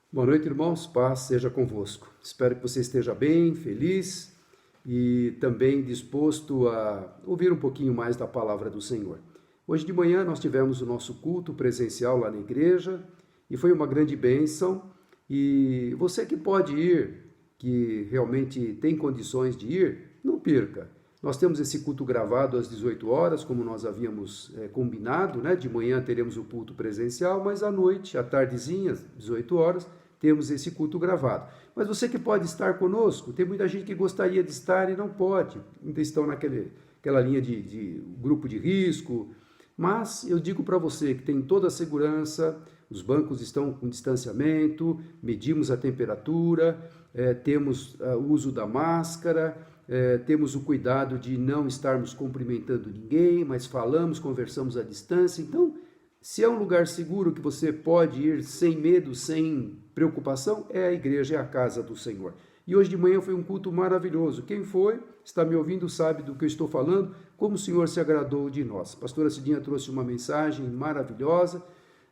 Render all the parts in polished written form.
Boa noite, irmãos. Paz seja convosco. Espero que você esteja bem, feliz e também disposto a ouvir um pouquinho mais da palavra do Senhor. Hoje de manhã nós tivemos o nosso culto presencial lá na igreja e foi uma grande bênção. E você que pode ir, que realmente tem condições de ir, não perca. Nós temos esse culto gravado às 18 horas, como nós havíamos combinado, né? De manhã teremos o culto presencial, mas à noite, à tardezinha, às 18 horas, temos esse culto gravado. Mas você que pode estar conosco, tem muita gente que gostaria de estar e não pode, ainda estão naquela linha de grupo de risco, mas eu digo para você que tem toda a segurança, os bancos estão com distanciamento, medimos a temperatura, temos o uso da máscara, temos o cuidado de não estarmos cumprimentando ninguém, mas falamos, conversamos à distância. Então, se é um lugar seguro que você pode ir sem medo, sem preocupação, é a igreja, é a casa do Senhor. E hoje de manhã foi um culto maravilhoso. Quem foi, está me ouvindo, sabe do que eu estou falando, como o Senhor se agradou de nós. A pastora Cidinha trouxe uma mensagem maravilhosa.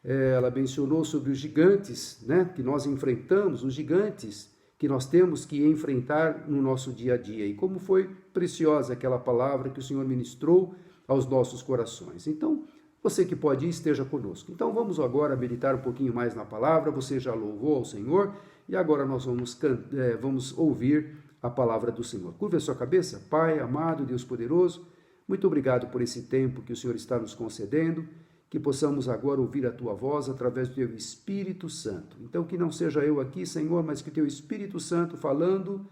Ela mencionou sobre os gigantes, né, que nós enfrentamos, os gigantes que nós temos que enfrentar no nosso dia a dia. E como foi preciosa aquela palavra que o Senhor ministrou aos nossos corações. Então, você que pode ir, esteja conosco. Então vamos agora meditar um pouquinho mais na palavra. Você já louvou ao Senhor e agora nós vamos ouvir a palavra do Senhor. Curva a sua cabeça. Pai amado, Deus poderoso, muito obrigado por esse tempo que o Senhor está nos concedendo, que possamos agora ouvir a Tua voz através do Teu Espírito Santo. Então que não seja eu aqui, Senhor, mas que o Teu Espírito Santo falando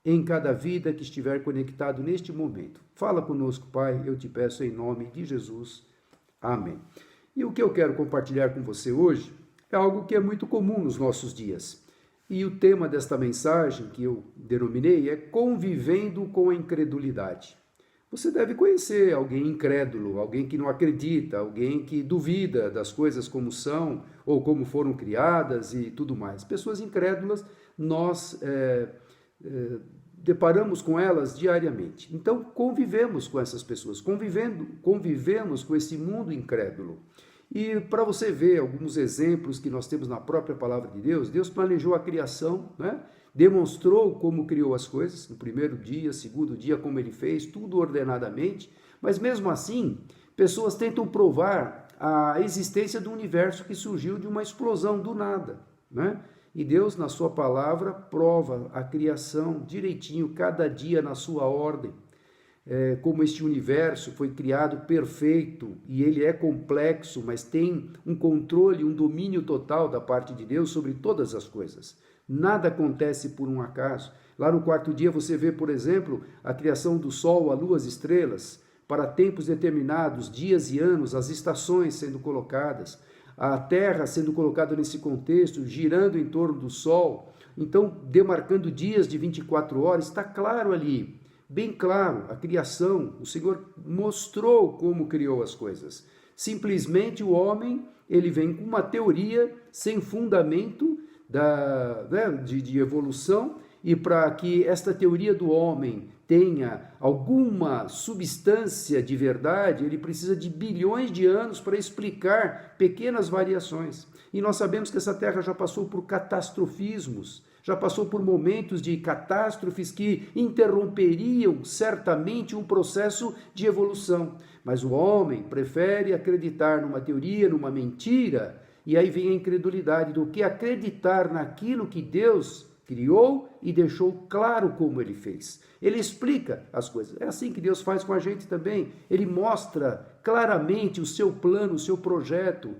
em cada vida que estiver conectado neste momento. Fala conosco, Pai, eu te peço em nome de Jesus. Amém. E o que eu quero compartilhar com você hoje é algo que é muito comum nos nossos dias. E o tema desta mensagem, que eu denominei, é convivendo com a incredulidade. Você deve conhecer alguém incrédulo, alguém que não acredita, alguém que duvida das coisas como são ou como foram criadas e tudo mais. Pessoas incrédulas, nós deparamos com elas diariamente. Então, convivemos com essas pessoas, convivemos com esse mundo incrédulo. E para você ver alguns exemplos que nós temos na própria palavra de Deus, Deus planejou a criação, né? Demonstrou como criou as coisas, no primeiro dia, segundo dia, como ele fez, tudo ordenadamente, mas mesmo assim, pessoas tentam provar a existência do universo que surgiu de uma explosão do nada, né? E Deus, na sua palavra, prova a criação direitinho, cada dia na sua ordem. Como este universo foi criado perfeito e ele é complexo, mas tem um controle, um domínio total da parte de Deus sobre todas as coisas. Nada acontece por um acaso. Lá no quarto dia você vê, por exemplo, a criação do sol, a lua, as estrelas, para tempos determinados, dias e anos, as estações sendo colocadas, a Terra sendo colocada nesse contexto, girando em torno do Sol, então demarcando dias de 24 horas, está claro ali, bem claro, a criação, o Senhor mostrou como criou as coisas. Simplesmente o homem, ele vem com uma teoria sem fundamento de evolução, e para que esta teoria do homem tenha alguma substância de verdade, ele precisa de bilhões de anos para explicar pequenas variações. E nós sabemos que essa Terra já passou por catastrofismos, já passou por momentos de catástrofes que interromperiam certamente um processo de evolução. Mas o homem prefere acreditar numa teoria, numa mentira, e aí vem a incredulidade do que acreditar naquilo que Deus criou e deixou claro como ele fez. Ele explica as coisas. É assim que Deus faz com a gente também. Ele mostra claramente o seu plano, o seu projeto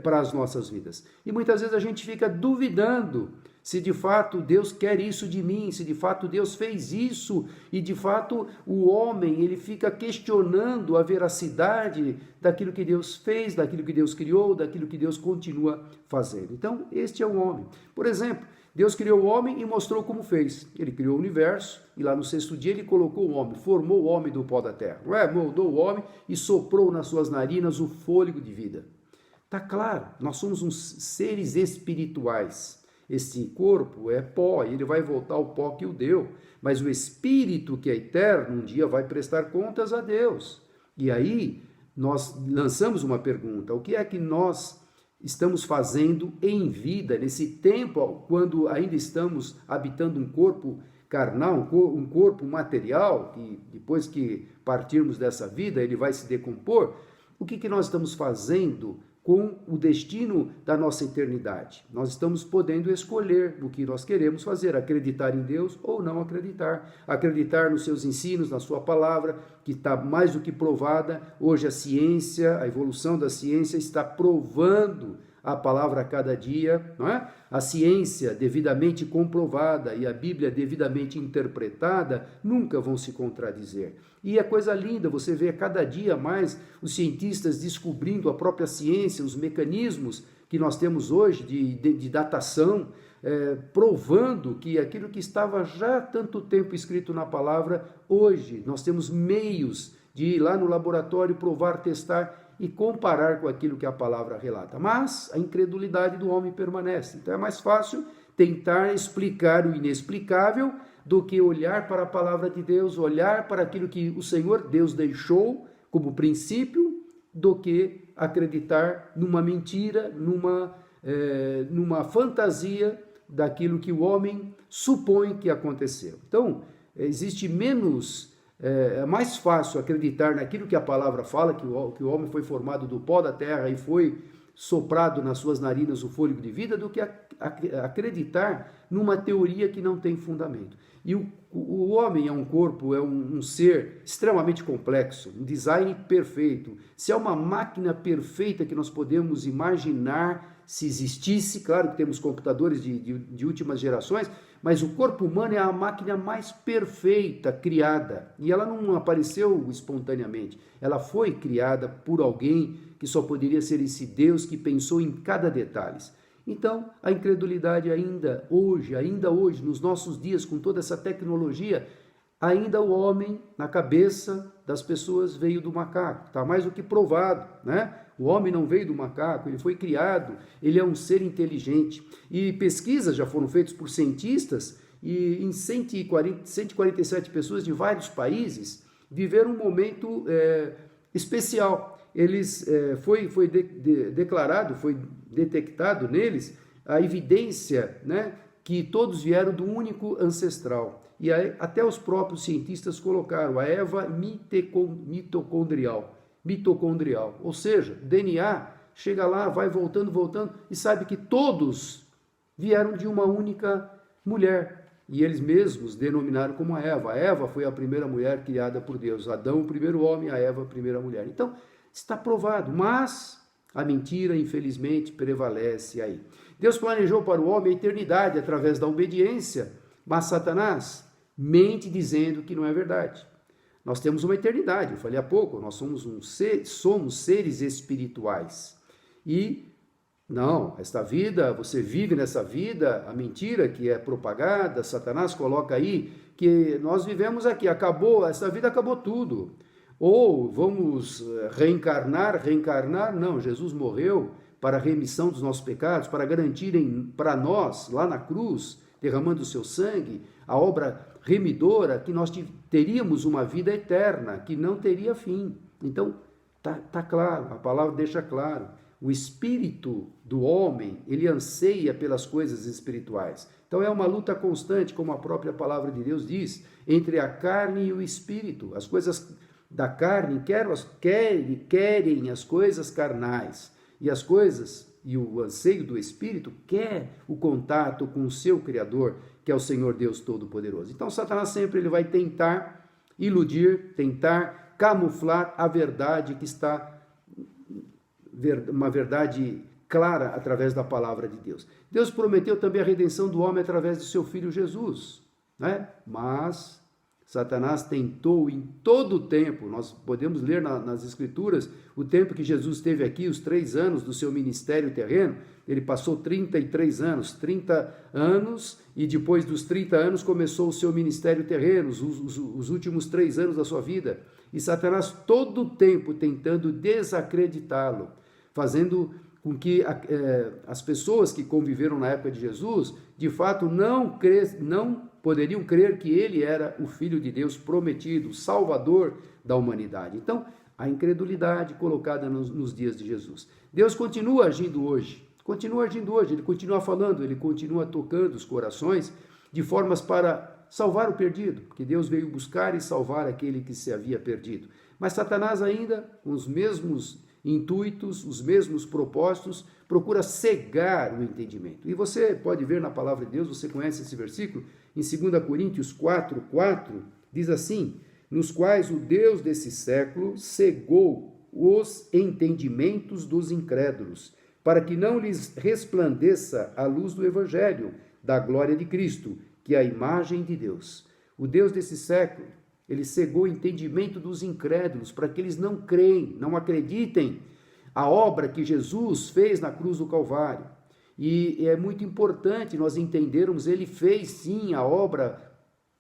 para as nossas vidas. E muitas vezes a gente fica duvidando se de fato Deus quer isso de mim, se de fato Deus fez isso, e de fato o homem, ele fica questionando a veracidade daquilo que Deus fez, daquilo que Deus criou, daquilo que Deus continua fazendo. Então, este é o homem. Por exemplo, Deus criou o homem e mostrou como fez. Ele criou o universo e lá no sexto dia ele colocou o homem, formou o homem do pó da terra. Moldou o homem e soprou nas suas narinas o fôlego de vida. Está claro, nós somos uns seres espirituais. Esse corpo é pó, ele vai voltar ao pó que o deu. Mas o espírito que é eterno, um dia vai prestar contas a Deus. E aí nós lançamos uma pergunta: o que é que nós estamos fazendo em vida, nesse tempo, quando ainda estamos habitando um corpo carnal, um corpo material, que depois que partirmos dessa vida, ele vai se decompor. O que nós estamos fazendo com o destino da nossa eternidade? Nós estamos podendo escolher o que nós queremos fazer, acreditar em Deus ou não acreditar nos seus ensinos, na sua palavra, que está mais do que provada. Hoje a ciência, a evolução da ciência está provando a palavra a cada dia, não é? A ciência devidamente comprovada e a Bíblia devidamente interpretada nunca vão se contradizer. E é coisa linda você ver cada dia mais os cientistas descobrindo a própria ciência, os mecanismos que nós temos hoje de datação, provando que aquilo que estava já há tanto tempo escrito na palavra, hoje nós temos meios de ir lá no laboratório, provar, testar e comparar com aquilo que a palavra relata. Mas a incredulidade do homem permanece. Então é mais fácil tentar explicar o inexplicável do que olhar para a palavra de Deus, olhar para aquilo que o Senhor Deus deixou como princípio, do que acreditar numa mentira, numa fantasia daquilo que o homem supõe que aconteceu. Então, existe menos... É mais fácil acreditar naquilo que a palavra fala, que o homem foi formado do pó da terra e foi soprado nas suas narinas o fôlego de vida, do que acreditar numa teoria que não tem fundamento. E o homem é um corpo, é um ser extremamente complexo, um design perfeito. Se é uma máquina perfeita que nós podemos imaginar se existisse, claro que temos computadores de últimas gerações, mas o corpo humano é a máquina mais perfeita criada. E ela não apareceu espontaneamente. Ela foi criada por alguém que só poderia ser esse Deus que pensou em cada detalhe. Então, a incredulidade ainda hoje, nos nossos dias, com toda essa tecnologia, ainda o homem, na cabeça das pessoas, veio do macaco. Está mais do que provado, né? O homem não veio do macaco, ele foi criado, ele é um ser inteligente. E pesquisas já foram feitas por cientistas e em 147 pessoas de vários países viveram um momento especial. Foi declarado, foi detectado neles a evidência, né, que todos vieram do único ancestral. E aí, até os próprios cientistas colocaram a Eva mitocondrial, ou seja, DNA chega lá, vai voltando, e sabe que todos vieram de uma única mulher, e eles mesmos denominaram como a Eva. A Eva foi a primeira mulher criada por Deus, Adão o primeiro homem, a Eva a primeira mulher. Então, está provado, mas a mentira, infelizmente, prevalece aí. Deus planejou para o homem a eternidade através da obediência, mas Satanás mente dizendo que não é verdade. Nós temos uma eternidade, eu falei há pouco, nós somos seres espirituais. E não, esta vida, você vive nessa vida, a mentira que é propagada, Satanás coloca aí, que nós vivemos aqui, essa vida acabou tudo. Ou vamos reencarnar, não, Jesus morreu para a remissão dos nossos pecados, para garantirem para nós, lá na cruz, derramando o seu sangue, a obra remidora, que nós teríamos uma vida eterna, que não teria fim. Então, tá claro, a palavra deixa claro, o espírito do homem, ele anseia pelas coisas espirituais. Então é uma luta constante, como a própria palavra de Deus diz, entre a carne e o espírito. As coisas da carne querem as coisas carnais, e o anseio do Espírito quer o contato com o seu Criador, que é o Senhor Deus Todo-Poderoso. Então Satanás sempre ele vai tentar iludir, tentar camuflar a verdade que está, uma verdade clara através da palavra de Deus. Deus prometeu também a redenção do homem através de seu Filho Jesus, né? Mas Satanás tentou em todo o tempo, nós podemos ler nas Escrituras, o tempo que Jesus esteve aqui, os 3 anos do seu ministério terreno, ele passou 33 anos, 30 anos, e depois dos 30 anos começou o seu ministério terreno, os últimos 3 anos da sua vida. E Satanás todo o tempo tentando desacreditá-lo, fazendo com que as pessoas que conviveram na época de Jesus, de fato não poderiam crer que ele era o Filho de Deus prometido, o Salvador da humanidade. Então, A incredulidade colocada nos dias de Jesus. Deus continua agindo hoje, ele continua falando, ele continua tocando os corações de formas para salvar o perdido, porque Deus veio buscar e salvar aquele que se havia perdido. Mas Satanás ainda, com os mesmos intuitos, os mesmos propósitos, procura cegar o entendimento. E você pode ver na palavra de Deus, você conhece esse versículo, em 2 Coríntios 4:4, diz assim: nos quais o Deus desse século cegou os entendimentos dos incrédulos, para que não lhes resplandeça a luz do evangelho, da glória de Cristo, que é a imagem de Deus. O Deus desse século, ele cegou o entendimento dos incrédulos, para que eles não creem, não acreditem a obra que Jesus fez na cruz do Calvário. E é muito importante nós entendermos, ele fez sim a obra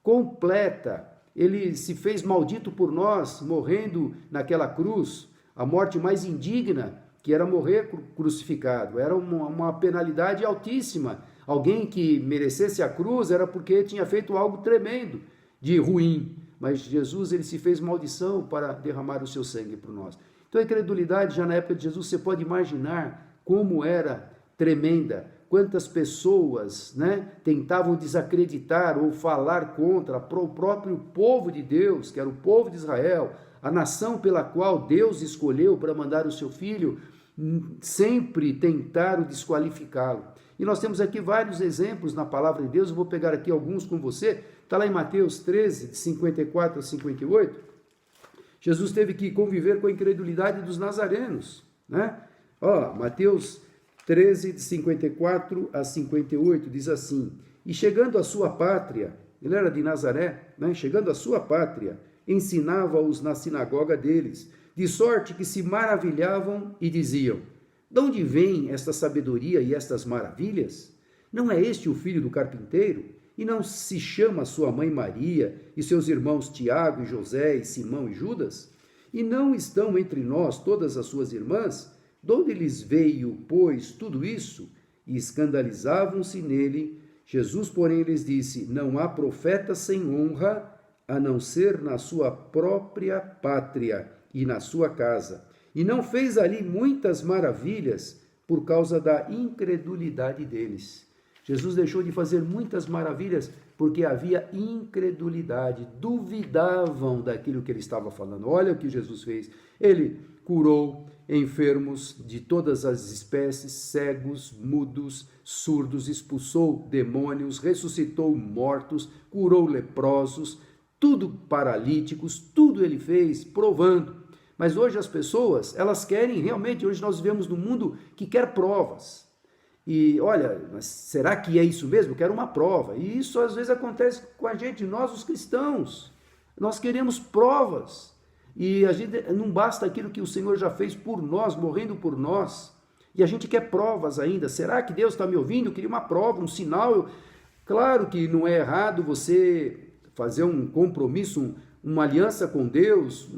completa, ele se fez maldito por nós, morrendo naquela cruz, a morte mais indigna, que era morrer crucificado, era uma penalidade altíssima. Alguém que merecesse a cruz era porque tinha feito algo tremendo, de ruim. Mas Jesus, ele se fez maldição para derramar o seu sangue por nós. Então a incredulidade, já na época de Jesus, você pode imaginar como era tremenda. Quantas pessoas, tentavam desacreditar ou falar contra o próprio povo de Deus, que era o povo de Israel, a nação pela qual Deus escolheu para mandar o seu filho, sempre tentaram desqualificá-lo. E nós temos aqui vários exemplos na palavra de Deus, eu vou pegar aqui alguns com você. Está lá em Mateus 13, de 54 a 58. Jesus teve que conviver com a incredulidade dos nazarenos. Mateus 13, de 54 a 58, diz assim: e chegando à sua pátria, ele era de Nazaré, chegando à sua pátria, ensinava-os na sinagoga deles, de sorte que se maravilhavam e diziam: de onde vem esta sabedoria e estas maravilhas? Não é este o filho do carpinteiro? E não se chama sua mãe Maria, e seus irmãos Tiago e José, e Simão e Judas? E não estão entre nós todas as suas irmãs? De onde lhes veio, pois, tudo isso? E escandalizavam-se nele. Jesus, porém, lhes disse: não há profeta sem honra, a não ser na sua própria pátria e na sua casa. E não fez ali muitas maravilhas por causa da incredulidade deles. Jesus deixou de fazer muitas maravilhas porque havia incredulidade, duvidavam daquilo que ele estava falando. Olha o que Jesus fez. Ele curou enfermos de todas as espécies, cegos, mudos, surdos, expulsou demônios, ressuscitou mortos, curou leprosos, tudo paralíticos, tudo ele fez, provando. Mas hoje as pessoas, elas querem realmente, hoje nós vivemos num mundo que quer provas. E olha, mas será que é isso mesmo? Eu quero uma prova. E isso às vezes acontece com a gente, nós os cristãos. Nós queremos provas. E a gente, não basta aquilo que o Senhor já fez por nós, morrendo por nós. E a gente quer provas ainda. Será que Deus está me ouvindo? Eu queria uma prova, um sinal. Claro que não é errado você fazer um compromisso, uma aliança com Deus,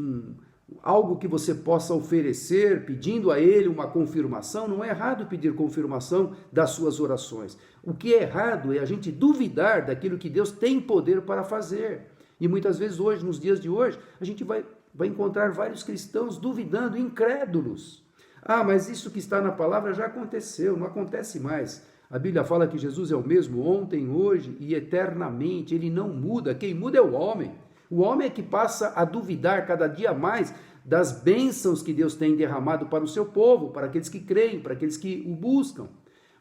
algo que você possa oferecer, pedindo a Ele uma confirmação. Não é errado pedir confirmação das suas orações. O que é errado é a gente duvidar daquilo que Deus tem poder para fazer. E muitas vezes hoje, nos dias de hoje, a gente vai encontrar vários cristãos duvidando, incrédulos. Mas isso que está na palavra já aconteceu, não acontece mais. A Bíblia fala que Jesus é o mesmo ontem, hoje e eternamente. Ele não muda, quem muda é o homem. O homem é que passa a duvidar cada dia mais das bênçãos que Deus tem derramado para o seu povo, para aqueles que creem, para aqueles que o buscam.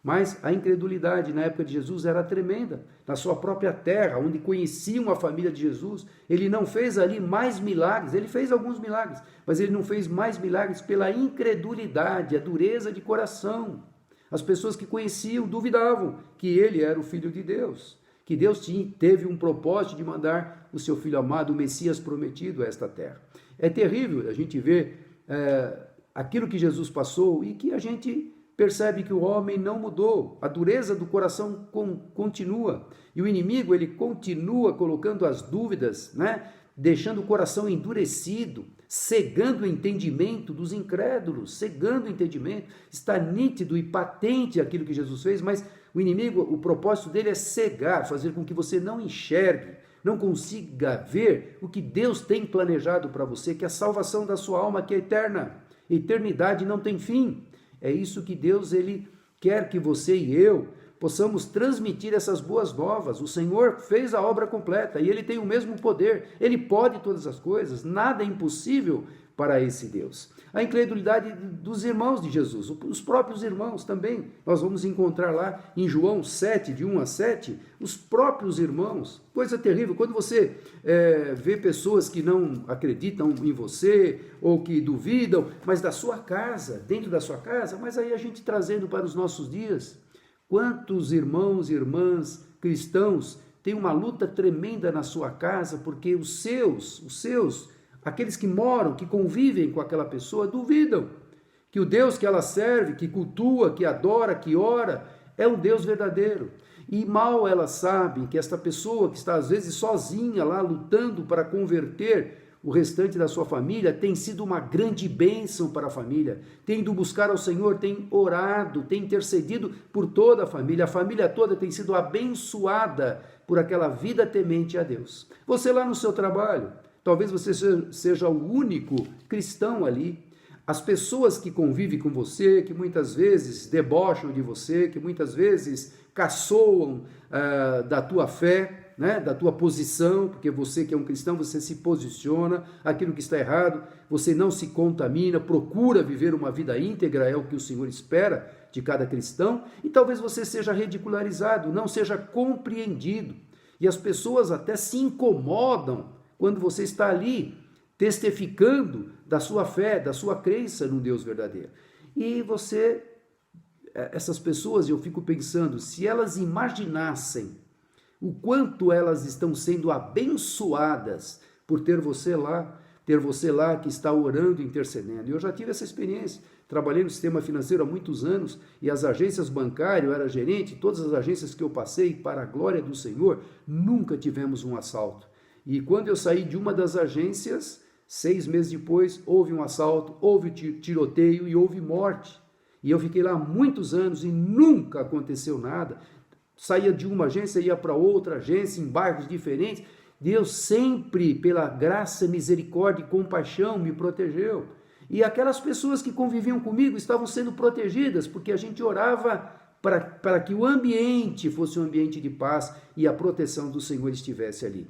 Mas a incredulidade na época de Jesus era tremenda. Na sua própria terra, onde conheciam a família de Jesus, ele não fez ali mais milagres. Ele fez alguns milagres, mas ele não fez mais milagres pela incredulidade, a dureza de coração. As pessoas que conheciam duvidavam que ele era o Filho de Deus, que Deus teve um propósito de mandar o seu Filho amado, o Messias prometido a esta terra. É terrível a gente ver aquilo que Jesus passou e que a gente percebe que o homem não mudou, a dureza do coração continua, e o inimigo ele continua colocando as dúvidas, deixando o coração endurecido, cegando o entendimento dos incrédulos, cegando o entendimento. Está nítido e patente aquilo que Jesus fez, mas o inimigo, o propósito dele é cegar, fazer com que você não enxergue não consiga ver o que Deus tem planejado para você, que é a salvação da sua alma, que é eterna. Eternidade não tem fim. É isso que Deus ele quer que você e eu possamos transmitir essas boas novas. O Senhor fez a obra completa e Ele tem o mesmo poder. Ele pode todas as coisas, nada é impossível para esse Deus. A incredulidade dos irmãos de Jesus, os próprios irmãos também, nós vamos encontrar lá em João 7, de 1 a 7, os próprios irmãos. Coisa terrível, quando você vê pessoas que não acreditam em você, ou que duvidam, mas da sua casa, dentro da sua casa, mas aí a gente trazendo para os nossos dias, quantos irmãos e irmãs cristãos têm uma luta tremenda na sua casa, porque os seus, aqueles que moram, que convivem com aquela pessoa, duvidam que o Deus que ela serve, que cultua, que adora, que ora, é um Deus verdadeiro. E mal elas sabem que esta pessoa que está às vezes sozinha lá lutando para converter o restante da sua família, tem sido uma grande bênção para a família, tem ido buscar ao Senhor, tem orado, tem intercedido por toda a família toda tem sido abençoada por aquela vida temente a Deus. Você lá no seu trabalho, talvez você seja o único cristão ali. As pessoas que convivem com você, que muitas vezes debocham de você, que muitas vezes caçoam da tua fé, né, da tua posição, porque você que é um cristão, você se posiciona, aquilo que está errado, você não se contamina, procura viver uma vida íntegra, é o que o Senhor espera de cada cristão, e talvez você seja ridicularizado, não seja compreendido, e as pessoas até se incomodam quando você está ali testificando da sua fé, da sua crença num Deus verdadeiro. E essas pessoas, eu fico pensando, se elas imaginassem o quanto elas estão sendo abençoadas por ter você lá que está orando e intercedendo. Eu já tive essa experiência, trabalhei no sistema financeiro há muitos anos e as agências bancárias, eu era gerente, todas as agências que eu passei, para a glória do Senhor, nunca tivemos um assalto. E quando eu saí de uma das agências, 6 meses depois, houve um assalto, houve tiroteio e houve morte. E eu fiquei lá muitos anos e nunca aconteceu nada. Saía de uma agência, ia para outra agência, em bairros diferentes. Deus sempre, pela graça, misericórdia e compaixão, me protegeu. E aquelas pessoas que conviviam comigo estavam sendo protegidas, porque a gente orava para que o ambiente fosse um ambiente de paz e a proteção do Senhor estivesse ali.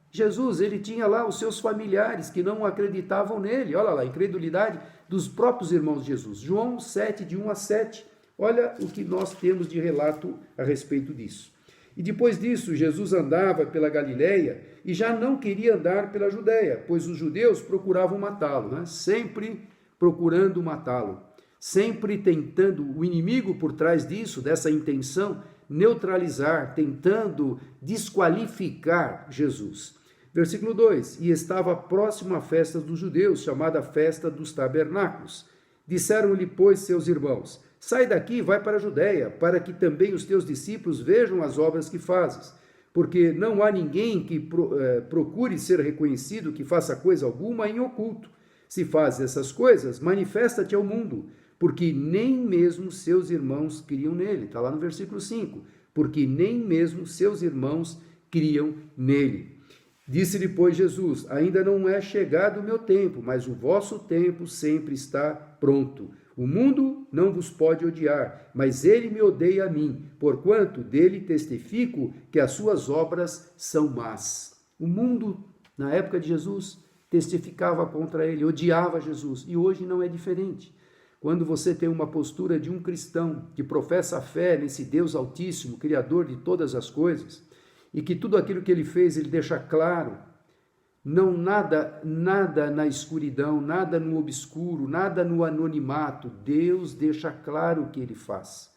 Jesus, ele tinha lá os seus familiares que não acreditavam nele. Olha lá, a incredulidade dos próprios irmãos de Jesus. João 7, de 1 a 7. Olha o que nós temos de relato a respeito disso. E depois disso, Jesus andava pela Galileia e já não queria andar pela Judéia, pois os judeus procuravam matá-lo, né? Sempre procurando matá-lo. Sempre tentando, o inimigo por trás disso, dessa intenção, neutralizar, tentando desqualificar Jesus. Versículo 2, e estava próximo à festa dos judeus, chamada Festa dos Tabernáculos. Disseram-lhe, pois, seus irmãos, sai daqui e vai para a Judéia, para que também os teus discípulos vejam as obras que fazes. Porque não há ninguém que procure ser reconhecido, que faça coisa alguma em oculto. Se fazes essas coisas, manifesta-te ao mundo, porque nem mesmo seus irmãos criam nele. Está lá no versículo 5. Porque nem mesmo seus irmãos criam nele. Disse-lhe, pois, Jesus, ainda não é chegado o meu tempo, mas o vosso tempo sempre está pronto. O mundo não vos pode odiar, mas ele me odeia a mim, porquanto dele testifico que as suas obras são más. O mundo, na época de Jesus, testificava contra ele, odiava Jesus, e hoje não é diferente. Quando você tem uma postura de um cristão que professa a fé nesse Deus Altíssimo, Criador de todas as coisas, e que tudo aquilo que ele fez, ele deixa claro, não nada na escuridão, nada no obscuro, nada no anonimato, Deus deixa claro o que ele faz.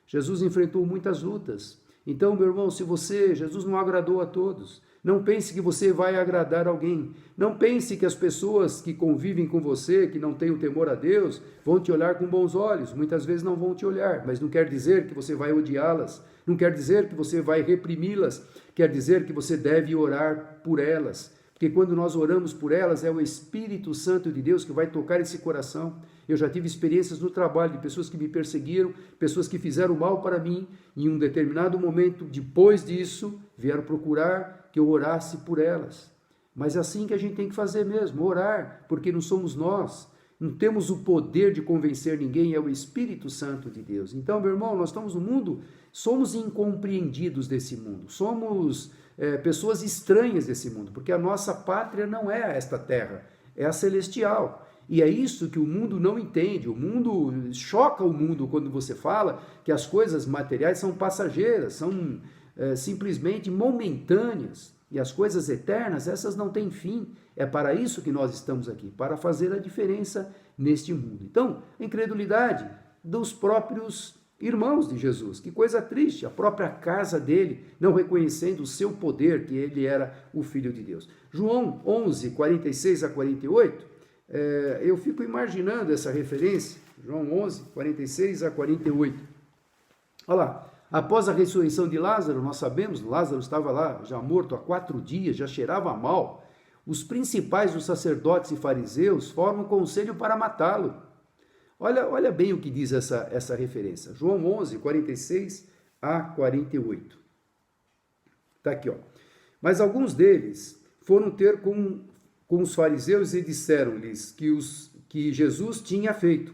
Jesus enfrentou muitas lutas. Então, meu irmão, Jesus não agradou a todos. Não pense que você vai agradar alguém. Não pense que as pessoas que convivem com você, que não têm o temor a Deus, vão te olhar com bons olhos. Muitas vezes não vão te olhar, mas não quer dizer que você vai odiá-las. Não quer dizer que você vai reprimi-las. Quer dizer que você deve orar por elas. Porque quando nós oramos por elas, é o Espírito Santo de Deus que vai tocar esse coração. Eu já tive experiências no trabalho de pessoas que me perseguiram, pessoas que fizeram mal para mim. Em um determinado momento, depois disso, vieram procurar que eu orasse por elas. Mas é assim que a gente tem que fazer mesmo, orar, porque não somos nós. Não temos o poder de convencer ninguém, é o Espírito Santo de Deus. Então, meu irmão, nós estamos no mundo, somos incompreendidos desse mundo, somos pessoas estranhas desse mundo, porque a nossa pátria não é esta terra, é a celestial. E é isso que o mundo não entende. O mundo choca o mundo quando você fala que as coisas materiais são passageiras, são simplesmente momentâneas. E as coisas eternas, essas não têm fim. É para isso que nós estamos aqui, para fazer a diferença neste mundo. Então, a incredulidade dos próprios irmãos de Jesus. Que coisa triste, a própria casa dele, não reconhecendo o seu poder, que ele era o Filho de Deus. João 11, 46 a 48, eu fico imaginando essa referência. João 11, 46 a 48. Olha lá. Após a ressurreição de Lázaro, nós sabemos, Lázaro estava lá já morto há 4 dias, já cheirava mal. Os principais dos sacerdotes e fariseus formam conselho para matá-lo. Olha bem o que diz essa referência. João 11, 46 a 48. Está aqui, ó. Mas alguns deles foram ter com os fariseus e disseram-lhes que Jesus tinha feito,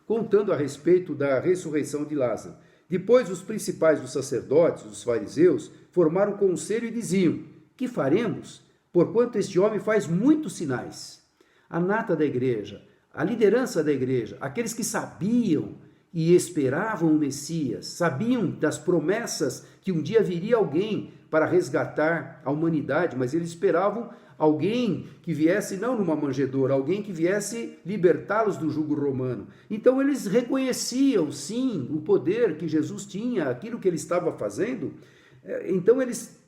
contando a respeito da ressurreição de Lázaro. Depois, os principais dos sacerdotes, os fariseus, formaram um conselho e diziam: que faremos? Porquanto este homem faz muitos sinais. A nata da igreja, a liderança da igreja, aqueles que sabiam e esperavam o Messias, sabiam das promessas que um dia viria alguém para resgatar a humanidade, mas eles esperavam alguém que viesse não numa manjedoura, alguém que viesse libertá-los do jugo romano. Então eles reconheciam, sim, o poder que Jesus tinha, aquilo que ele estava fazendo. Então eles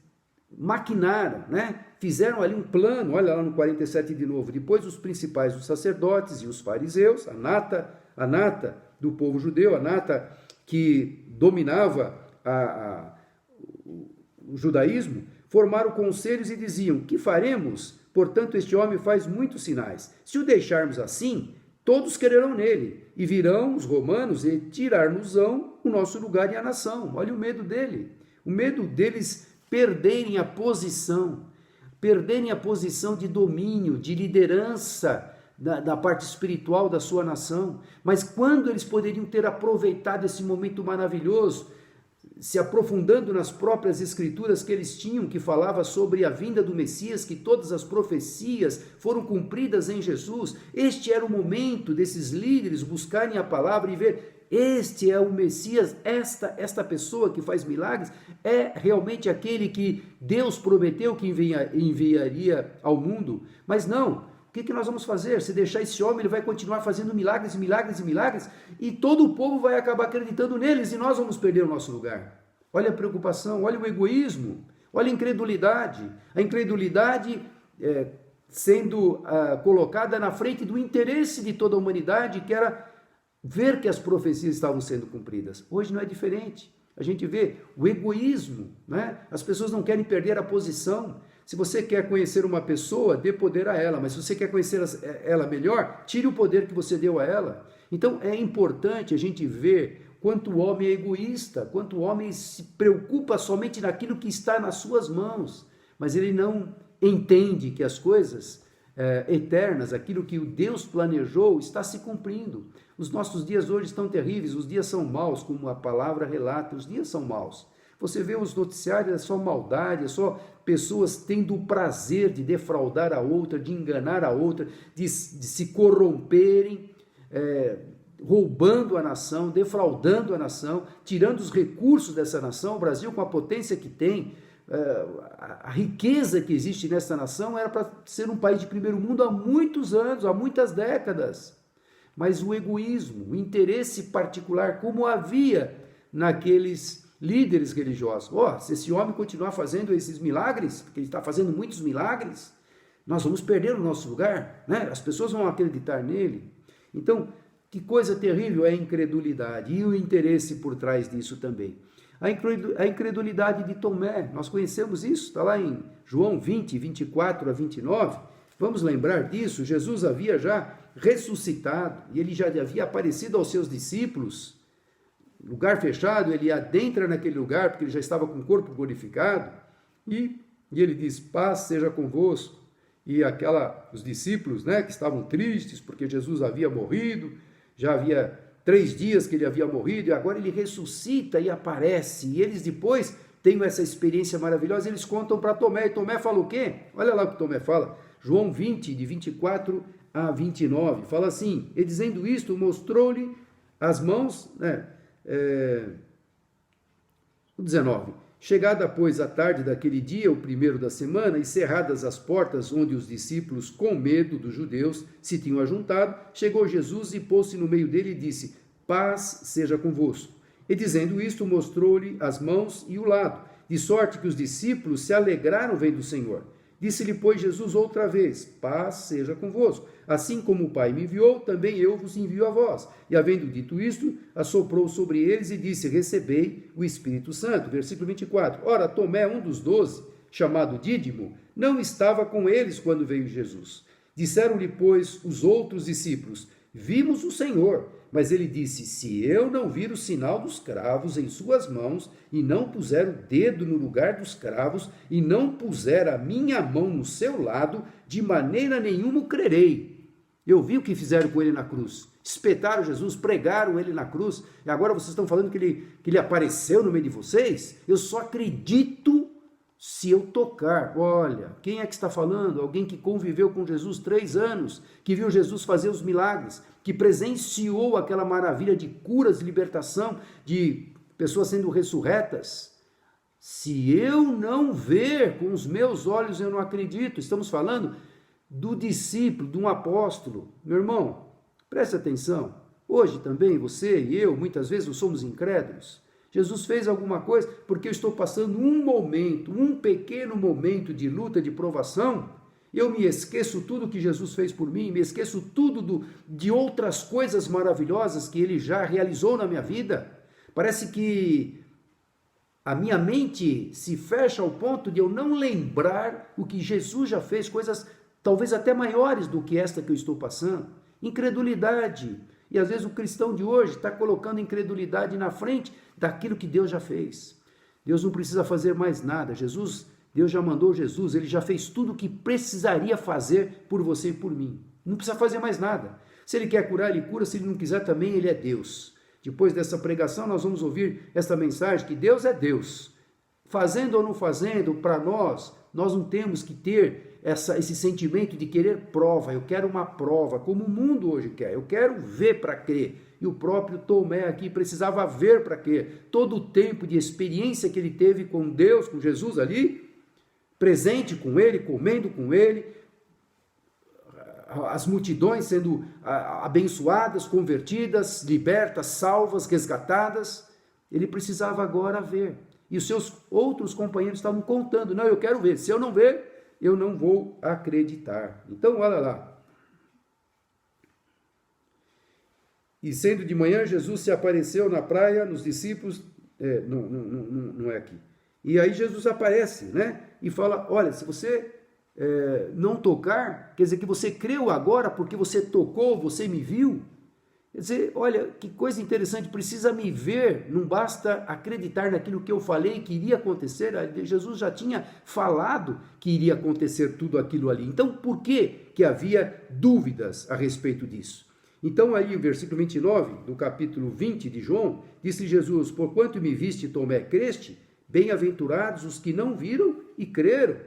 maquinaram, né? Fizeram ali um plano, olha lá no 47 de novo. Depois os principais dos sacerdotes e os fariseus, a nata do povo judeu, a nata que dominava o judaísmo, formaram conselhos e diziam: que faremos? Portanto, este homem faz muitos sinais. Se o deixarmos assim, todos quererão nele, e virão os romanos e tirar-nos-ão o nosso lugar e a nação. Olha o medo dele. O medo deles perderem a posição de domínio, de liderança da parte espiritual da sua nação. Mas quando eles poderiam ter aproveitado esse momento maravilhoso, se aprofundando nas próprias escrituras que eles tinham, que falava sobre a vinda do Messias, que todas as profecias foram cumpridas em Jesus. Este era o momento desses líderes buscarem a palavra e ver: este é o Messias, esta pessoa que faz milagres é realmente aquele que Deus prometeu que enviaria ao mundo. Mas não. O que nós vamos fazer? Se deixar esse homem, ele vai continuar fazendo milagres, milagres e milagres, e todo o povo vai acabar acreditando neles, e nós vamos perder o nosso lugar. Olha a preocupação, olha o egoísmo, olha a incredulidade. A incredulidade sendo colocada na frente do interesse de toda a humanidade, que era ver que as profecias estavam sendo cumpridas. Hoje não é diferente. A gente vê o egoísmo, né? As pessoas não querem perder a posição. Se você quer conhecer uma pessoa, dê poder a ela, mas se você quer conhecer ela melhor, tire o poder que você deu a ela. Então é importante a gente ver quanto o homem é egoísta, quanto o homem se preocupa somente naquilo que está nas suas mãos, mas ele não entende que as coisas eternas, aquilo que o Deus planejou, está se cumprindo. Os nossos dias hoje estão terríveis, os dias são maus, como a palavra relata, os dias são maus. Você vê os noticiários, é só maldade, é só pessoas tendo o prazer de defraudar a outra, de enganar a outra, de se corromperem, roubando a nação, defraudando a nação, tirando os recursos dessa nação. O Brasil, com a potência que tem, a riqueza que existe nessa nação, era para ser um país de primeiro mundo há muitos anos, há muitas décadas. Mas o egoísmo, o interesse particular, como havia naqueles líderes religiosos: se esse homem continuar fazendo esses milagres, porque ele está fazendo muitos milagres, nós vamos perder o nosso lugar, né? As pessoas vão acreditar nele. Então, que coisa terrível é a incredulidade e o interesse por trás disso também. A incredulidade de Tomé, nós conhecemos isso, está lá em João 20, 24 a 29. Vamos lembrar disso. Jesus havia já ressuscitado, e ele já havia aparecido aos seus discípulos, lugar fechado, ele adentra naquele lugar, porque ele já estava com o corpo glorificado, e ele diz, paz seja convosco. E os discípulos, né, que estavam tristes, porque Jesus havia morrido, já havia 3 dias que ele havia morrido, e agora ele ressuscita e aparece, e eles depois têm essa experiência maravilhosa, eles contam para Tomé, e Tomé fala o quê? Olha lá o que Tomé fala, João 20, de 24 a 29, fala assim, e dizendo isto, mostrou-lhe as mãos, o 19, chegada, pois, a tarde daquele dia, o primeiro da semana, e cerradas as portas onde os discípulos, com medo dos judeus, se tinham ajuntado, chegou Jesus e pôs-se no meio dele e disse, paz seja convosco. E dizendo isto, mostrou-lhe as mãos e o lado, de sorte que os discípulos se alegraram vendo o Senhor. Disse-lhe, pois, Jesus outra vez, paz seja convosco. Assim como o Pai me enviou, também eu vos envio a vós. E havendo dito isto, assoprou sobre eles e disse, recebei o Espírito Santo. Versículo 24. Ora, Tomé, um dos 12, chamado Dídimo, não estava com eles quando veio Jesus. Disseram-lhe, pois, os outros discípulos, vimos o Senhor. Mas ele disse, se eu não vir o sinal dos cravos em suas mãos, e não puser o dedo no lugar dos cravos, e não puser a minha mão no seu lado, de maneira nenhuma o crerei. Eu vi o que fizeram com ele na cruz. Espetaram Jesus, pregaram ele na cruz, e agora vocês estão falando que ele apareceu no meio de vocês? Eu só acredito se eu tocar. Olha, quem é que está falando? Alguém que conviveu com Jesus 3 anos, que viu Jesus fazer os milagres, que presenciou aquela maravilha de curas, libertação, de pessoas sendo ressurretas. Se eu não ver com os meus olhos, eu não acredito. Estamos falando do discípulo, de um apóstolo. Meu irmão, preste atenção. Hoje também, você e eu, muitas vezes nós somos incrédulos. Jesus fez alguma coisa porque eu estou passando um momento, um pequeno momento de luta, de provação. Eu me esqueço tudo que Jesus fez por mim, me esqueço tudo de outras coisas maravilhosas que ele já realizou na minha vida. Parece que a minha mente se fecha ao ponto de eu não lembrar o que Jesus já fez, coisas talvez até maiores do que esta que eu estou passando. Incredulidade. E às vezes o cristão de hoje está colocando incredulidade na frente daquilo que Deus já fez. Deus não precisa fazer mais nada. Deus já mandou Jesus, ele já fez tudo o que precisaria fazer por você e por mim. Não precisa fazer mais nada. Se ele quer curar, ele cura. Se ele não quiser também, ele é Deus. Depois dessa pregação, nós vamos ouvir essa mensagem que Deus é Deus. Fazendo ou não fazendo, para nós não temos que ter esse sentimento de querer prova. Eu quero uma prova, como o mundo hoje quer. Eu quero ver para crer. E o próprio Tomé aqui precisava ver para crer. Todo o tempo de experiência que ele teve com Deus, com Jesus ali, presente com ele, comendo com ele, as multidões sendo abençoadas, convertidas, libertas, salvas, resgatadas, ele precisava agora ver. E os seus outros companheiros estavam contando, não, eu quero ver, se eu não ver, eu não vou acreditar. Então, olha lá. E sendo de manhã, Jesus se apareceu na praia, nos discípulos, não é aqui. E aí Jesus aparece, né? E fala, olha, se você não tocar, quer dizer que você creu agora porque você tocou, você me viu. Quer dizer, olha, que coisa interessante, precisa me ver, não basta acreditar naquilo que eu falei que iria acontecer. Jesus já tinha falado que iria acontecer tudo aquilo ali. Então, por que havia dúvidas a respeito disso? Então, aí, o versículo 29 do capítulo 20 de João, disse Jesus, porquanto me viste, Tomé, creste? Bem-aventurados os que não viram e creram.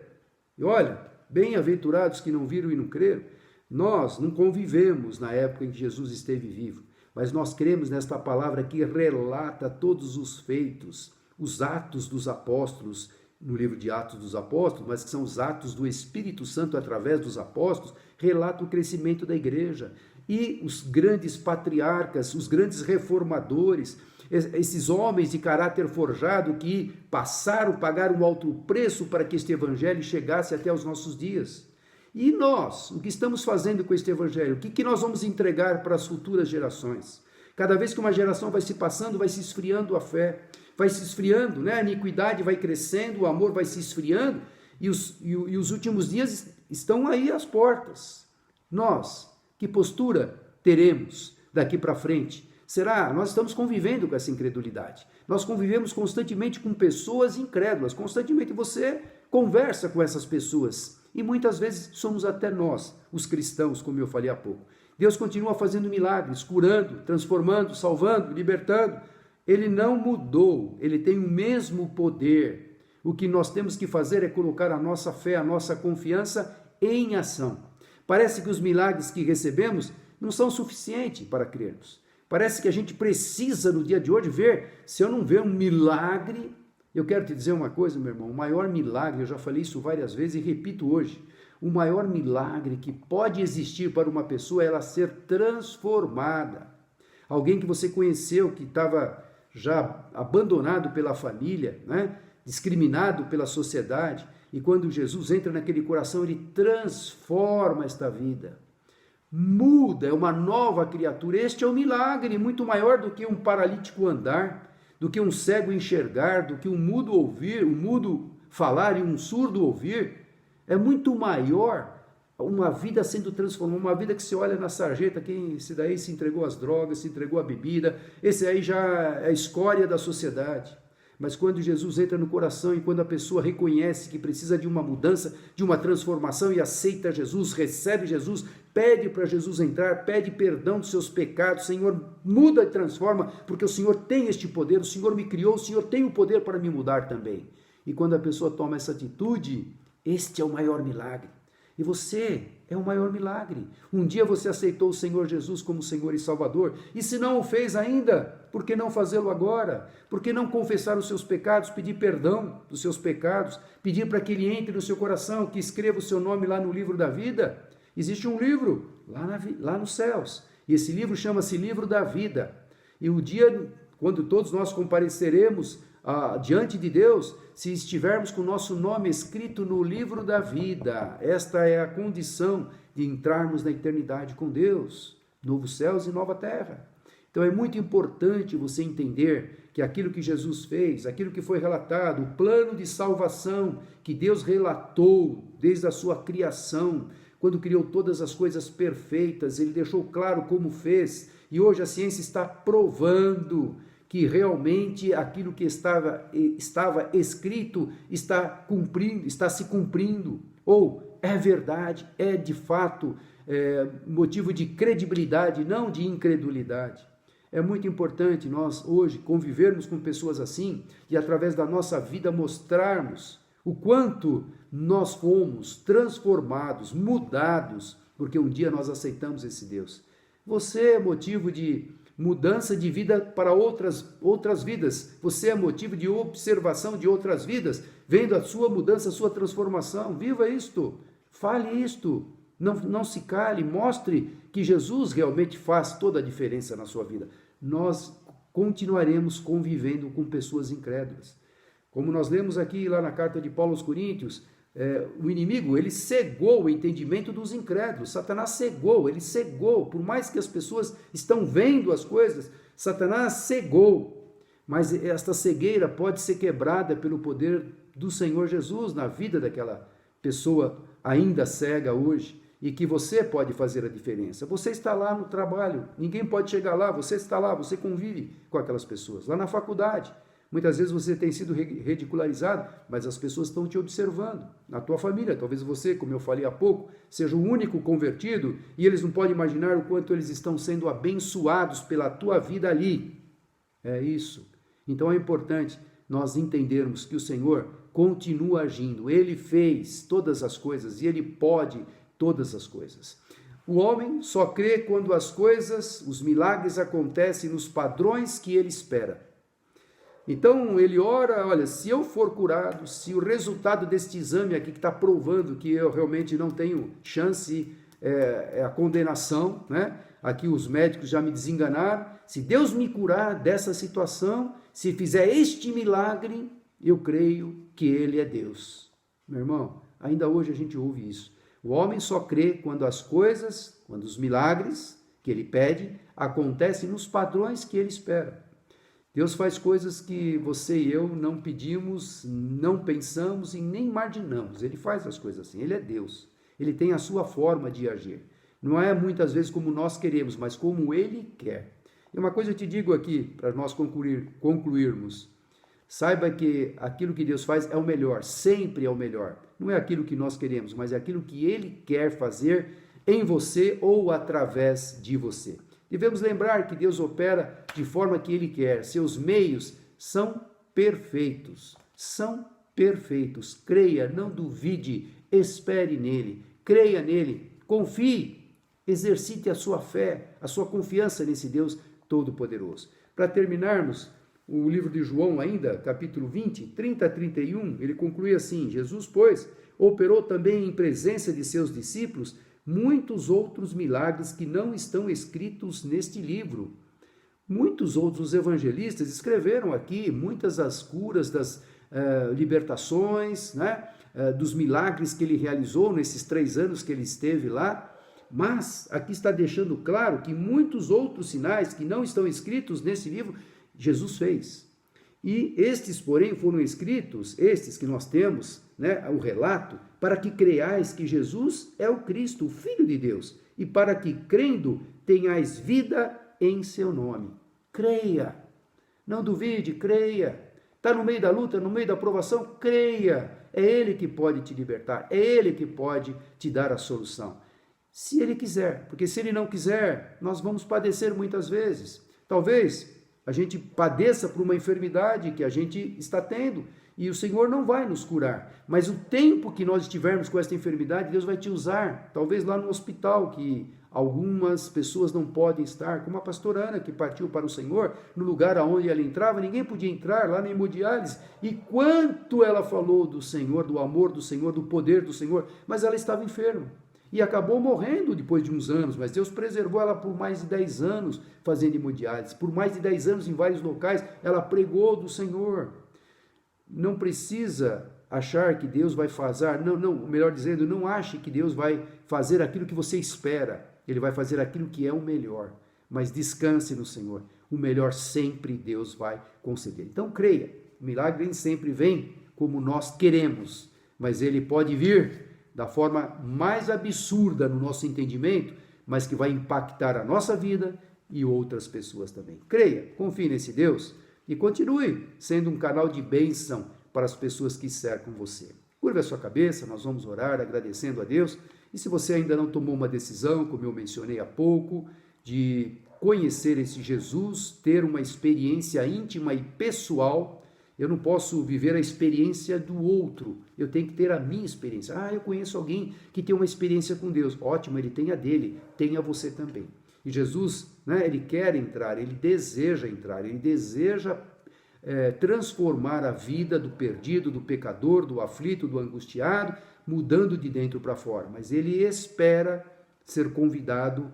E olha, bem-aventurados que não viram e não creram. Nós não convivemos na época em que Jesus esteve vivo, mas nós cremos nesta palavra que relata todos os feitos, os atos dos apóstolos, no livro de Atos dos Apóstolos, mas que são os atos do Espírito Santo através dos apóstolos, relata o crescimento da igreja. E os grandes patriarcas, os grandes reformadores, esses homens de caráter forjado que pagaram um alto preço para que este evangelho chegasse até os nossos dias. E nós, o que estamos fazendo com este evangelho? O que nós vamos entregar para as futuras gerações? Cada vez que uma geração vai se passando, vai se esfriando a fé, vai se esfriando, né? A iniquidade vai crescendo, o amor vai se esfriando, e os últimos dias estão aí às portas. Nós Que postura teremos daqui para frente? Será? Nós estamos convivendo com essa incredulidade. Nós convivemos constantemente com pessoas incrédulas. Constantemente você conversa com essas pessoas. E muitas vezes somos até nós, os cristãos, como eu falei há pouco. Deus continua fazendo milagres, curando, transformando, salvando, libertando. Ele não mudou, ele tem o mesmo poder. O que nós temos que fazer é colocar a nossa fé, a nossa confiança em ação. Parece que os milagres que recebemos não são suficientes para crermos. Parece que a gente precisa, no dia de hoje, ver. Se eu não ver um milagre, eu quero te dizer uma coisa, meu irmão, o maior milagre, eu já falei isso várias vezes e repito hoje, o maior milagre que pode existir para uma pessoa é ela ser transformada. Alguém que você conheceu, que estava já abandonado pela família, né? Discriminado pela sociedade, e quando Jesus entra naquele coração, ele transforma esta vida. Muda, é uma nova criatura. Este é um milagre muito maior do que um paralítico andar, do que um cego enxergar, do que um mudo ouvir, um mudo falar e um surdo ouvir. É muito maior uma vida sendo transformada, uma vida que se olha na sarjeta, quem esse daí se entregou às drogas, se entregou à bebida, esse aí já é a escória da sociedade. Mas quando Jesus entra no coração e quando a pessoa reconhece que precisa de uma mudança, de uma transformação e aceita Jesus, recebe Jesus, pede para Jesus entrar, pede perdão dos seus pecados, Senhor, muda e transforma, porque o Senhor tem este poder, o Senhor me criou, o Senhor tem o poder para me mudar também. E quando a pessoa toma essa atitude, este é o maior milagre. E você é o maior milagre. Um dia você aceitou o Senhor Jesus como Senhor e Salvador. E se não o fez ainda, por que não fazê-lo agora? Por que não confessar os seus pecados, pedir perdão dos seus pecados, pedir para que Ele entre no seu coração, que escreva o seu nome lá no livro da vida? Existe um livro lá nos céus. E esse livro chama-se Livro da Vida. E o dia, quando todos nós compareceremos diante de Deus, se estivermos com o nosso nome escrito no livro da vida, esta é a condição de entrarmos na eternidade com Deus, novos céus e nova terra. Então é muito importante você entender que aquilo que Jesus fez, aquilo que foi relatado, o plano de salvação que Deus relatou desde a sua criação, quando criou todas as coisas perfeitas, Ele deixou claro como fez, e hoje a ciência está provando que realmente aquilo que estava escrito está se cumprindo, ou é verdade, é de fato motivo de credibilidade, não de incredulidade. É muito importante nós hoje convivermos com pessoas assim e através da nossa vida mostrarmos o quanto nós fomos transformados, mudados, porque um dia nós aceitamos esse Deus. Você é motivo de mudança de vida para outras vidas. Você é motivo de observação de outras vidas, vendo a sua mudança, a sua transformação. Viva isto, fale isto, não se cale, mostre que Jesus realmente faz toda a diferença na sua vida. Nós continuaremos convivendo com pessoas incrédulas. Como nós lemos aqui lá na carta de Paulo aos Coríntios, o inimigo, ele cegou o entendimento dos incrédulos. Satanás cegou, por mais que as pessoas estão vendo as coisas, Satanás cegou, mas esta cegueira pode ser quebrada pelo poder do Senhor Jesus na vida daquela pessoa ainda cega hoje, e que você pode fazer a diferença. Você está lá no trabalho, ninguém pode chegar lá, você está lá, você convive com aquelas pessoas, lá na faculdade. Muitas vezes você tem sido ridicularizado, mas as pessoas estão te observando. Na tua família, talvez você, como eu falei há pouco, seja o único convertido e eles não podem imaginar o quanto eles estão sendo abençoados pela tua vida ali. É isso. Então é importante nós entendermos que o Senhor continua agindo. Ele fez todas as coisas e Ele pode todas as coisas. O homem só crê quando as coisas, os milagres acontecem nos padrões que ele espera. Então ele ora, olha, se eu for curado, se o resultado deste exame aqui que está provando que eu realmente não tenho chance, é a condenação, né? Aqui os médicos já me desenganaram, se Deus me curar dessa situação, se fizer este milagre, eu creio que Ele é Deus. Meu irmão, ainda hoje a gente ouve isso. O homem só crê quando as coisas, quando os milagres que ele pede, acontecem nos padrões que ele espera. Deus faz coisas que você e eu não pedimos, não pensamos e nem imaginamos. Ele faz as coisas assim. Ele é Deus. Ele tem a sua forma de agir. Não é muitas vezes como nós queremos, mas como Ele quer. E uma coisa eu te digo aqui, para nós concluirmos. Saiba que aquilo que Deus faz é o melhor, sempre é o melhor. Não é aquilo que nós queremos, mas é aquilo que Ele quer fazer em você ou através de você. Devemos lembrar que Deus opera de forma que Ele quer. Seus meios são perfeitos. São perfeitos. Creia, não duvide, espere nele, creia nele, confie, exercite a sua fé, a sua confiança nesse Deus Todo-Poderoso. Para terminarmos, o livro de João ainda, capítulo 20, 30 a 31, ele conclui assim: Jesus, pois, operou também em presença de seus discípulos muitos outros milagres que não estão escritos neste livro. Muitos outros evangelistas escreveram aqui muitas das curas, das libertações, né? Dos milagres que ele realizou nesses 3 anos que ele esteve lá. Mas aqui está deixando claro que muitos outros sinais que não estão escritos nesse livro, Jesus fez. E estes, porém, foram escritos, estes que nós temos, né, o relato, para que creiais que Jesus é o Cristo, o Filho de Deus, e para que, crendo, tenhais vida em seu nome. Creia, não duvide, creia. Está no meio da luta, no meio da provação, creia. É Ele que pode te libertar, é Ele que pode te dar a solução. Se Ele quiser, porque se Ele não quiser, nós vamos padecer muitas vezes. Talvez a gente padeça por uma enfermidade que a gente está tendo e o Senhor não vai nos curar. Mas o tempo que nós estivermos com esta enfermidade, Deus vai te usar. Talvez lá no hospital, que algumas pessoas não podem estar, como a pastora Ana, que partiu para o Senhor, no lugar aonde ela entrava, ninguém podia entrar, lá na hemodiálise. E quanto ela falou do Senhor, do amor do Senhor, do poder do Senhor, mas ela estava enferma. E acabou morrendo depois de uns anos, mas Deus preservou ela por mais de 10 anos fazendo hemodiálise. Por mais de 10 anos em vários locais, ela pregou do Senhor. Não precisa achar que Deus vai fazer, melhor dizendo, não ache que Deus vai fazer aquilo que você espera. Ele vai fazer aquilo que é o melhor. Mas descanse no Senhor. O melhor sempre Deus vai conceder. Então creia, o milagre nem sempre vem como nós queremos, mas ele pode vir da forma mais absurda no nosso entendimento, mas que vai impactar a nossa vida e outras pessoas também. Creia, confie nesse Deus e continue sendo um canal de bênção para as pessoas que cercam você. Curva a sua cabeça, nós vamos orar agradecendo a Deus. E se você ainda não tomou uma decisão, como eu mencionei há pouco, de conhecer esse Jesus, ter uma experiência íntima e pessoal, eu não posso viver a experiência do outro, eu tenho que ter a minha experiência. Eu conheço alguém que tem uma experiência com Deus. Ótimo, ele tem a dele, tenha você também. E Jesus, ele quer entrar, ele deseja entrar, ele deseja transformar a vida do perdido, do pecador, do aflito, do angustiado, mudando de dentro para fora. Mas ele espera ser convidado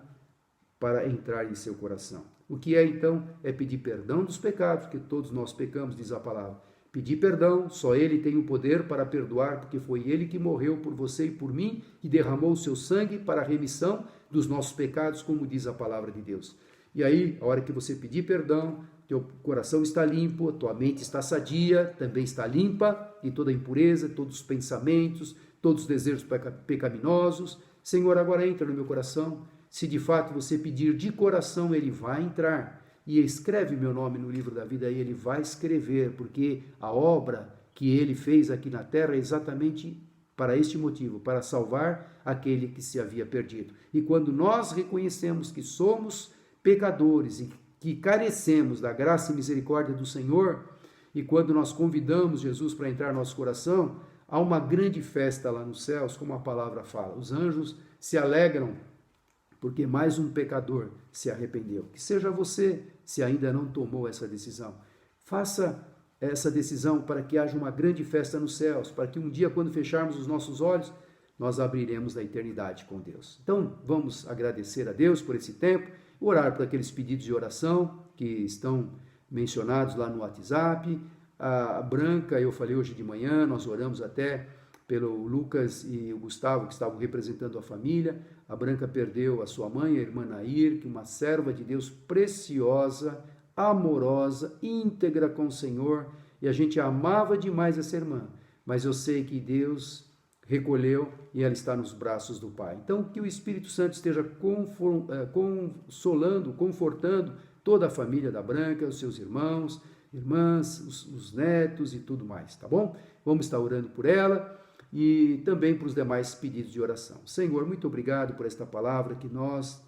para entrar em seu coração. O que é então? É pedir perdão dos pecados, porque todos nós pecamos, diz a palavra. Pedir perdão, só Ele tem o poder para perdoar, porque foi Ele que morreu por você e por mim e derramou o seu sangue para a remissão dos nossos pecados, como diz a palavra de Deus. E aí, a hora que você pedir perdão, teu coração está limpo, a tua mente está sadia, também está limpa, e toda impureza, todos os pensamentos, todos os desejos pecaminosos. Senhor, agora entra no meu coração. Se de fato você pedir de coração, Ele vai entrar. E escreve meu nome no livro da vida, e Ele vai escrever, porque a obra que Ele fez aqui na terra é exatamente para este motivo, para salvar aquele que se havia perdido. E quando nós reconhecemos que somos pecadores e que carecemos da graça e misericórdia do Senhor, e quando nós convidamos Jesus para entrar no nosso coração, há uma grande festa lá nos céus, como a palavra fala. Os anjos se alegram porque mais um pecador se arrependeu. Que seja você, se ainda não tomou essa decisão. Faça essa decisão para que haja uma grande festa nos céus, para que um dia, quando fecharmos os nossos olhos, nós abriremos a eternidade com Deus. Então, vamos agradecer a Deus por esse tempo, orar por aqueles pedidos de oração que estão mencionados lá no WhatsApp. A Branca, eu falei hoje de manhã, nós oramos até pelo Lucas e o Gustavo, que estavam representando a família. A Branca perdeu a sua mãe, a irmã Nair, que é uma serva de Deus preciosa, amorosa, íntegra com o Senhor, e a gente amava demais essa irmã. Mas eu sei que Deus recolheu e ela está nos braços do Pai. Então, que o Espírito Santo esteja consolando, confortando toda a família da Branca, os seus irmãos, irmãs, os netos e tudo mais, tá bom? Vamos estar orando por ela e também para os demais pedidos de oração. Senhor, muito obrigado por esta palavra que nós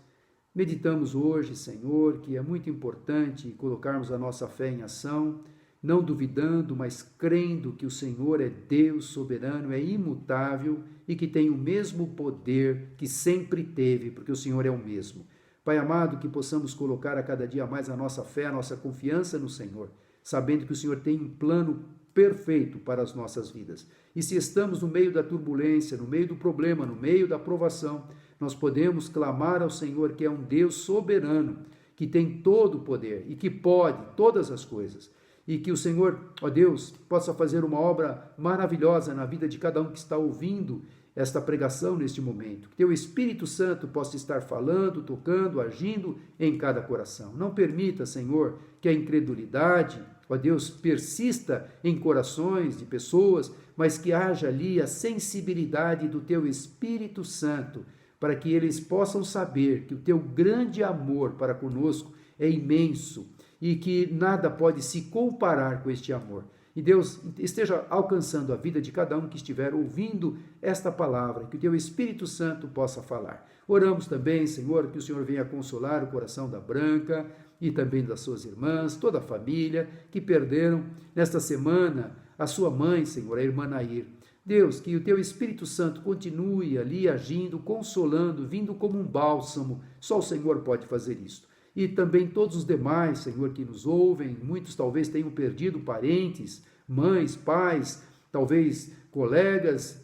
meditamos hoje, Senhor, que é muito importante colocarmos a nossa fé em ação, não duvidando, mas crendo que o Senhor é Deus soberano, é imutável e que tem o mesmo poder que sempre teve, porque o Senhor é o mesmo. Pai amado, que possamos colocar a cada dia mais a nossa fé, a nossa confiança no Senhor, sabendo que o Senhor tem um plano perfeito para as nossas vidas. E se estamos no meio da turbulência, no meio do problema, no meio da provação, nós podemos clamar ao Senhor, que é um Deus soberano, que tem todo o poder e que pode todas as coisas. E que o Senhor, ó Deus, possa fazer uma obra maravilhosa na vida de cada um que está ouvindo esta pregação neste momento. Que teu Espírito Santo possa estar falando, tocando, agindo em cada coração. Não permita, Senhor, que a incredulidade, ó Deus, persista em corações de pessoas, mas que haja ali a sensibilidade do teu Espírito Santo, para que eles possam saber que o teu grande amor para conosco é imenso e que nada pode se comparar com este amor. E Deus esteja alcançando a vida de cada um que estiver ouvindo esta palavra, que o teu Espírito Santo possa falar. Oramos também, Senhor, que o Senhor venha consolar o coração da Branca e também das suas irmãs, toda a família que perderam nesta semana a sua mãe, Senhor, a irmã Nair. Deus, que o teu Espírito Santo continue ali agindo, consolando, vindo como um bálsamo. Só o Senhor pode fazer isso. E também todos os demais, Senhor, que nos ouvem, muitos talvez tenham perdido parentes, mães, pais, talvez colegas,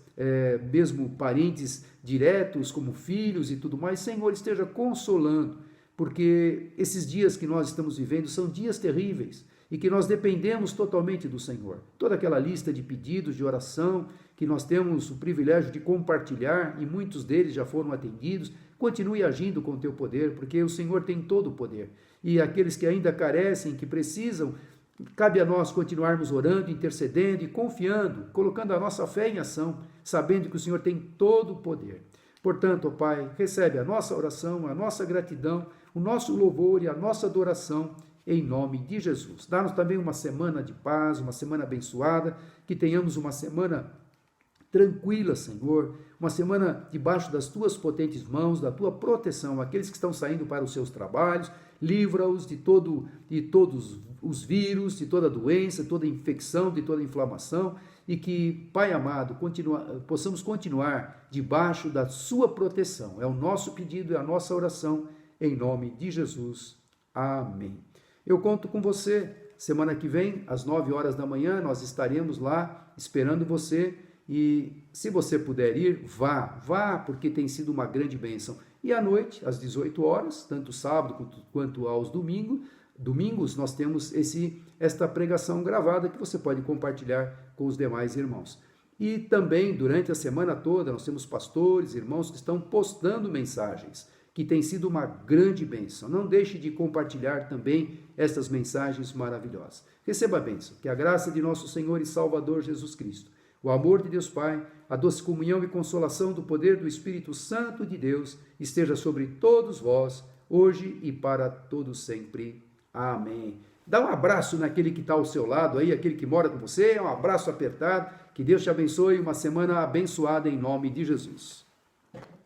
mesmo parentes diretos, como filhos e tudo mais. Senhor, esteja consolando, porque esses dias que nós estamos vivendo são dias terríveis e que nós dependemos totalmente do Senhor. Toda aquela lista de pedidos de oração que nós temos o privilégio de compartilhar, e muitos deles já foram atendidos, continue agindo com o teu poder, porque o Senhor tem todo o poder. E aqueles que ainda carecem, que precisam, cabe a nós continuarmos orando, intercedendo e confiando, colocando a nossa fé em ação, sabendo que o Senhor tem todo o poder. Portanto, ó Pai, recebe a nossa oração, a nossa gratidão, o nosso louvor e a nossa adoração, em nome de Jesus. Dá-nos também uma semana de paz, uma semana abençoada, que tenhamos uma semana tranquila, Senhor, uma semana debaixo das tuas potentes mãos, da tua proteção, aqueles que estão saindo para os seus trabalhos, livra-os de todos os vírus, de toda doença, toda infecção, de toda inflamação, e que, Pai amado, possamos continuar debaixo da sua proteção. É o nosso pedido, é a nossa oração, em nome de Jesus. Amém. Eu conto com você. Semana que vem, às 9 horas da manhã, nós estaremos lá esperando você. E se você puder ir, vá, porque tem sido uma grande bênção. E à noite, às 18 horas, tanto sábado quanto aos domingos, nós temos esta pregação gravada que você pode compartilhar com os demais irmãos. E também, durante a semana toda, nós temos pastores, irmãos que estão postando mensagens, que tem sido uma grande bênção. Não deixe de compartilhar também estas mensagens maravilhosas. Receba a bênção, que a graça de nosso Senhor e Salvador Jesus Cristo, o amor de Deus Pai, a doce comunhão e consolação do poder do Espírito Santo de Deus esteja sobre todos vós, hoje e para todos sempre. Amém. Dá um abraço naquele que está ao seu lado aí, aquele que mora com você, um abraço apertado, que Deus te abençoe, uma semana abençoada em nome de Jesus.